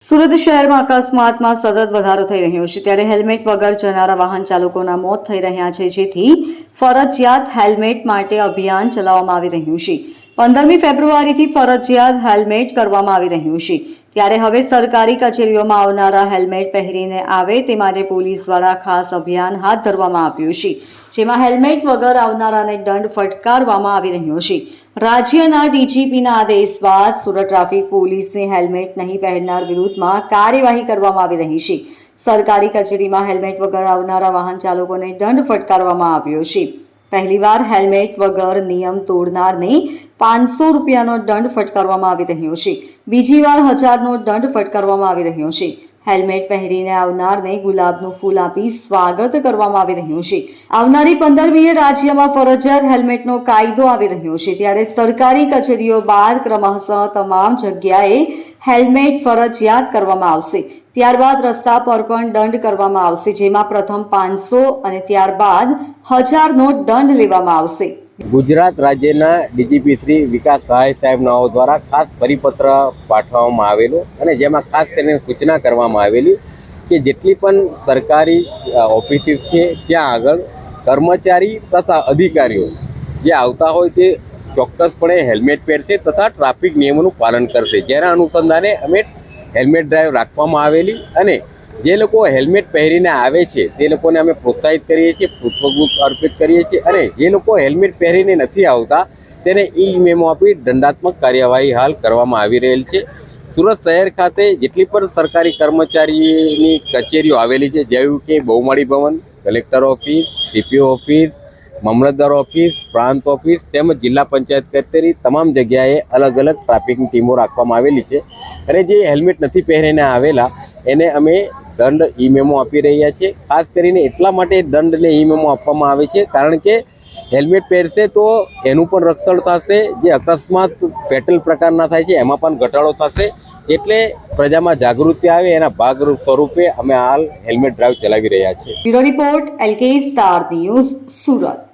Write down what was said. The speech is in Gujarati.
સુરત શહેરમાં અકસ્માતમાં સતત વધારો થઈ રહ્યો છે ત્યારે હેલ્મેટ વગર જનારા વાહન ચાલકોના મોત થઈ રહ્યા છે, જેથી ફરજિયાત હેલ્મેટ માટે અભિયાન ચલાવવામાં આવી રહ્યું છે। 15મી ફેબ્રુઆરીથી ફરજિયાત હેલ્મેટ કરવામાં આવી રહ્યું છે, ત્યારે હવે સરકારી કચેરીઓમાં આવનારા હેલ્મેટ પહેરીને આવે તે માટે પોલીસ દ્વારા ખાસ અભિયાન હાથ ધરવામાં આવ્યું છે, જેમાં હેલ્મેટ વગર આવનારાને દંડ ફટકારવામાં આવી રહ્યો છે। રાજ્યના ડીજીપીના આદેશ બાદ સુરત ટ્રાફિક પોલીસને હેલ્મેટ નહીં પહેરનાર વિરુદ્ધમાં કાર્યવાહી કરવામાં આવી રહી છે। સરકારી કચેરીમાં હેલ્મેટ વગર આવનારા વાહન ચાલકોને દંડ ફટકારવામાં આવ્યો છે। પહેલીવાર હેલ્મેટ વગર નિયમ તોડનારને 500 રૂપિયાનો દંડ ફટકારવામાં આવી રહ્યો છે। બીજી વાર 1000નો દંડ ફટકારવામાં આવી રહ્યો છે। હેલ્મેટ પહેરીને આવનારને ગુલાબનું ફૂલ આપી સ્વાગત કરવામાં આવી રહ્યું છે। આવનારી 15મીએ રાજ્યમાં ફરજિયાત હેલ્મેટનો કાયદો આવી રહ્યો છે, ત્યારે સરકારી કચેરીઓ બાદ ક્રમશઃ તમામ જગ્યાએ હેલ્મેટ ફરજિયાત કરવામાં આવશે। ત્યારબાદ રસ્તા પર પણ દંડ કરવામાં આવશે, જેમાં પ્રથમ 500 અને ત્યારબાદ 1000નો દંડ લેવામાં આવશે। ગુજરાત રાજ્યના ડીજીપી શ્રી વિકાસ સહાય સાહેબનાઓ દ્વારા ખાસ પરિપત્ર પાઠવવામાં આવેલો અને જેમાં ખાસ કરીને સૂચના કરવામાં આવેલી કે જેટલી પણ સરકારી ઓફિસીસ છે ત્યાં આગળ કર્મચારી તથા અધિકારીઓ જે આવતા હોય તે ચોક્કસપણે હેલ્મેટ પહેરશે તથા ટ્રાફિક નિયમોનું પાલન કરશે, જેના અનુસંધાને અમે હેલ્મેટ ડ્રાઈવ રાખવામાં આવેલી અને જે લોકો હેલ્મેટ પહેરીને આવે છે તે લોકોને અમે પ્રોત્સાહિત કરીએ છીએ, પુષ્પગુચ્છ અર્પિત કરીએ છીએ અને જે લોકો હેલ્મેટ પહેરીને નથી આવતા તેને મેમો આપી દંડાત્મક કાર્યવાહી હાલ કરવામાં આવી રહેલ છે। સુરત શહેર ખાતે જેટલી પણ સરકારી કર્મચારીની કચેરીઓ આવેલી છે, જેવું કે બહુમાળી ભવન, કલેક્ટર ઓફિસ, ડીપીઓ ઓફિસ, મામલતદાર ઓફિસ, પ્રાંત ઓફિસ તેમજ જિલ્લા પંચાયત કચેરી તમામ જગ્યાએ અલગ અલગ ટ્રાફિકની ટીમો રાખવામાં આવેલી છે અને જે હેલ્મેટ નથી પહેરીને આવેલા એને અમે દંડ મેમો આપી રહ્યા છીએ। ખાસ કરીને એટલા માટે દંડને મેમો આપવામાં આવે છે કારણ કે હેલ્મેટ પહેરશે તો એનું પણ રક્ષણ થશે, જે અકસ્માત ફેટલ પ્રકારના થાય છે એમાં પણ ઘટાડો થશે, એટલે પ્રજામાં જાગૃતિ આવે એના ભાગરૂપ સ્વરૂપે અમે હાલ હેલ્મેટ ડ્રાઈવ ચલાવી રહ્યા છીએ। Bureau report LK star news, Surat.